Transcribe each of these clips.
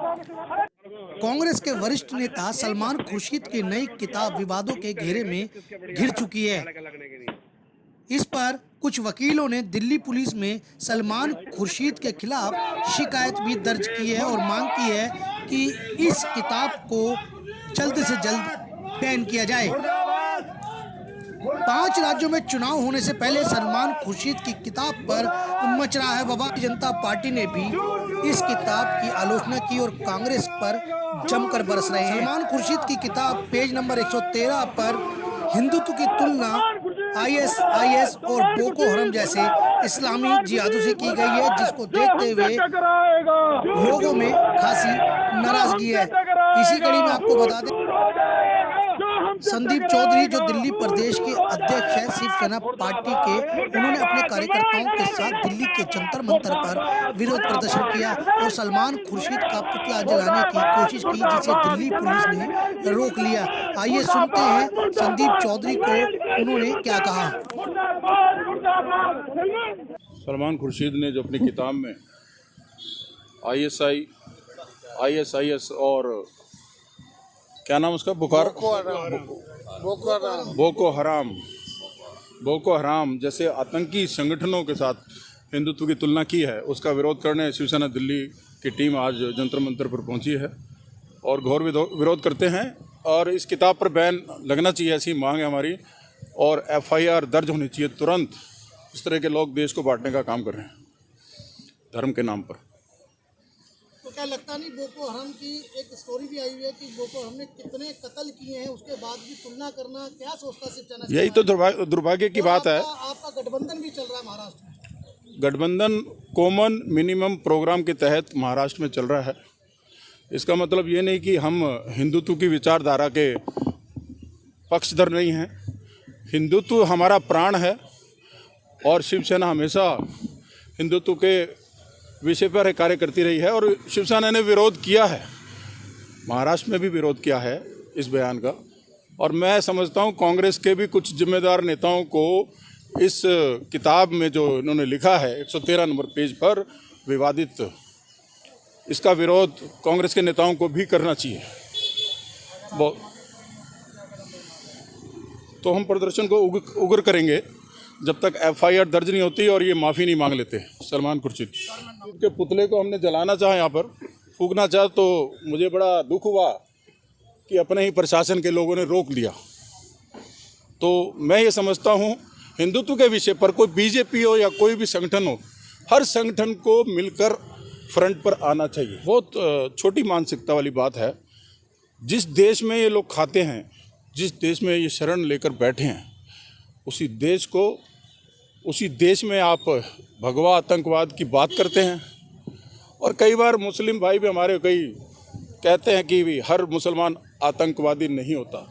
कांग्रेस के वरिष्ठ नेता सलमान खुर्शीद की नई किताब विवादों के घेरे में घिर चुकी है। इस पर कुछ वकीलों ने दिल्ली पुलिस में सलमान खुर्शीद के खिलाफ शिकायत भी दर्ज की है और मांग की है कि इस किताब को जल्द से जल्द बैन किया जाए। 5 राज्यों में चुनाव होने से पहले सलमान खुर्शीद की किताब पर मच रहा है बवाल। जनता पार्टी ने भी इस किताब की आलोचना की और कांग्रेस पर जमकर बरस रहे हैं। सलमान खुर्शीद की किताब पेज नंबर 113 पर हिंदुत्व की तुलना ISIS और बोको हराम जैसे इस्लामी जिहादों से की गई है, जिसको देखते हुए लोगों में खासी नाराजगी है। इसी कड़ी में आपको बता दें, संदीप चौधरी जो दिल्ली प्रदेश के अध्यक्ष है शिवसेना पार्टी के, उन्होंने अपने कार्यकर्ताओं के साथ दिल्ली के जंतर मंतर पर विरोध प्रदर्शन किया और सलमान खुर्शीद का पुतला जलाने की कोशिश की, जिसे दिल्ली पुलिस ने रोक लिया। आइए सुनते हैं संदीप चौधरी को उन्होंने क्या कहा। सलमान खुर्शीद ने जो अपनी किताब में ISIS और क्या नाम उसका बोको हराम जैसे आतंकी संगठनों के साथ हिंदुत्व की तुलना की है, उसका विरोध करने शिवसेना दिल्ली की टीम आज जंतर मंतर पर पहुंची है और घोर विरोध करते हैं। और इस किताब पर बैन लगना चाहिए, ऐसी मांग है हमारी, और FIR दर्ज होनी चाहिए तुरंत। इस तरह के लोग देश को बांटने का काम कर रहे हैं धर्म के नाम पर। तो क्या लगता नहीं बोको हराम की एक स्टोरी भी आई हुई है कि बोको हराम ने कितने कत्ल किए हैं, उसके बाद भी तुलना करना, क्या सोचता शिवसेना? यही तो दुर्भाग्य की बात है। आपका गठबंधन भी चल रहा है महाराष्ट्र में। गठबंधन कॉमन मिनिमम प्रोग्राम के तहत महाराष्ट्र में चल रहा है। इसका मतलब ये नहीं कि हम हिंदुत्व की विचारधारा के पक्षधर नहीं हैं। हिंदुत्व हमारा प्राण है और शिवसेना हमेशा हिंदुत्व के विषय पर कार्य करती रही है और शिवसेना ने विरोध किया है, महाराष्ट्र में भी विरोध किया है इस बयान का। और मैं समझता हूँ कांग्रेस के भी कुछ जिम्मेदार नेताओं को इस किताब में जो इन्होंने लिखा है 113 नंबर पेज पर विवादित, इसका विरोध कांग्रेस के नेताओं को भी करना चाहिए। तो हम प्रदर्शन को उग्र करेंगे जब तक FIR दर्ज नहीं होती और ये माफ़ी नहीं मांग लेते। सलमान खुर्शीद के पुतले को हमने जलाना चाहा, यहाँ पर फूंकना चाहा, तो मुझे बड़ा दुख हुआ कि अपने ही प्रशासन के लोगों ने रोक लिया। तो मैं ये समझता हूँ हिंदुत्व के विषय पर कोई BJP हो या कोई भी संगठन हो, हर संगठन को मिलकर फ्रंट पर आना चाहिए। बहुत छोटी मानसिकता वाली बात है। जिस देश में ये लोग खाते हैं, जिस देश में ये शरण लेकर बैठे हैं, उसी देश में आप भगवा आतंकवाद की बात करते हैं। और कई बार मुस्लिम भाई भी हमारे कई कहते हैं कि हर मुसलमान आतंकवादी नहीं होता,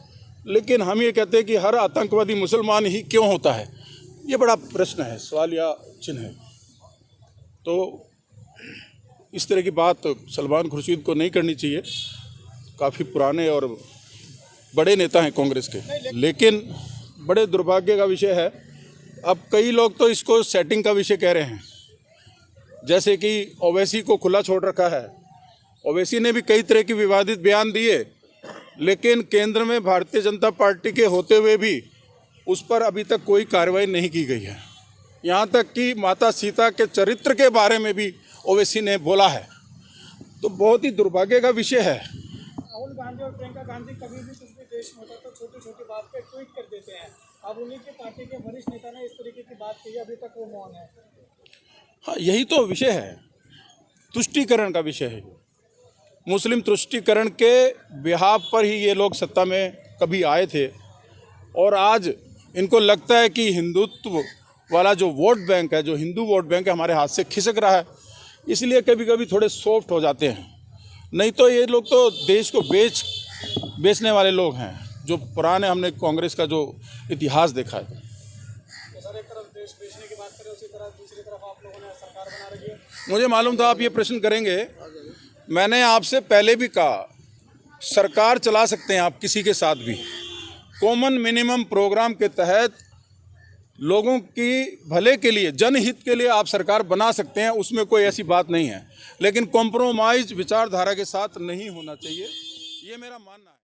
लेकिन हम ये कहते हैं कि हर आतंकवादी मुसलमान ही क्यों होता है, ये बड़ा प्रश्न है, सवाल या चिन्ह है। तो इस तरह की बात सलमान खुर्शीद को नहीं करनी चाहिए। काफ़ी पुराने और बड़े नेता हैं कांग्रेस के, लेकिन बड़े दुर्भाग्य का विषय है, अब कई लोग तो इसको सेटिंग का विषय कह रहे हैं। जैसे कि ओवैसी को खुला छोड़ रखा है, ओवैसी ने भी कई तरह की विवादित बयान दिए, लेकिन केंद्र में भारतीय जनता पार्टी के होते हुए भी उस पर अभी तक कोई कार्रवाई नहीं की गई है। यहाँ तक कि माता सीता के चरित्र के बारे में भी ओवैसी ने बोला है। तो बहुत ही दुर्भाग्य का विषय है। राहुल गांधी और प्रियंका गांधी कभी भी कुछ भी देश में होता तो छोटी छोटी बात पे ट्वीट कर देते हैं। अब उन्हीं के पार्टी के वरिष्ठ नेता ने इस तरीके की बात कही, अभी तक वो मौन है। हाँ, यही तो विषय है, तुष्टीकरण का विषय है। मुस्लिम तुष्टीकरण के बिहाफ पर ही ये लोग सत्ता में कभी आए थे और आज इनको लगता है कि हिंदुत्व वाला जो वोट बैंक है, जो हिंदू वोट बैंक है, हमारे हाथ से खिसक रहा है, इसलिए कभी कभी थोड़े सॉफ्ट हो जाते हैं। नहीं तो ये लोग तो देश को बेचने वाले लोग हैं, जो पुराने हमने कांग्रेस का जो इतिहास देखा है। तो सर, एक तरफ देश बेचने की बात करें, उसी तरह दूसरी तरफ आप लोगों ने सरकार बना रखी है। मुझे मालूम था आप ये प्रश्न करेंगे। मैंने आपसे पहले भी कहा, सरकार चला सकते हैं आप किसी के साथ भी, कॉमन मिनिमम प्रोग्राम के तहत लोगों की भले के लिए, जनहित के लिए आप सरकार बना सकते हैं, उसमें कोई ऐसी बात नहीं है, लेकिन कॉम्प्रोमाइज विचारधारा के साथ नहीं होना चाहिए, ये मेरा मानना है।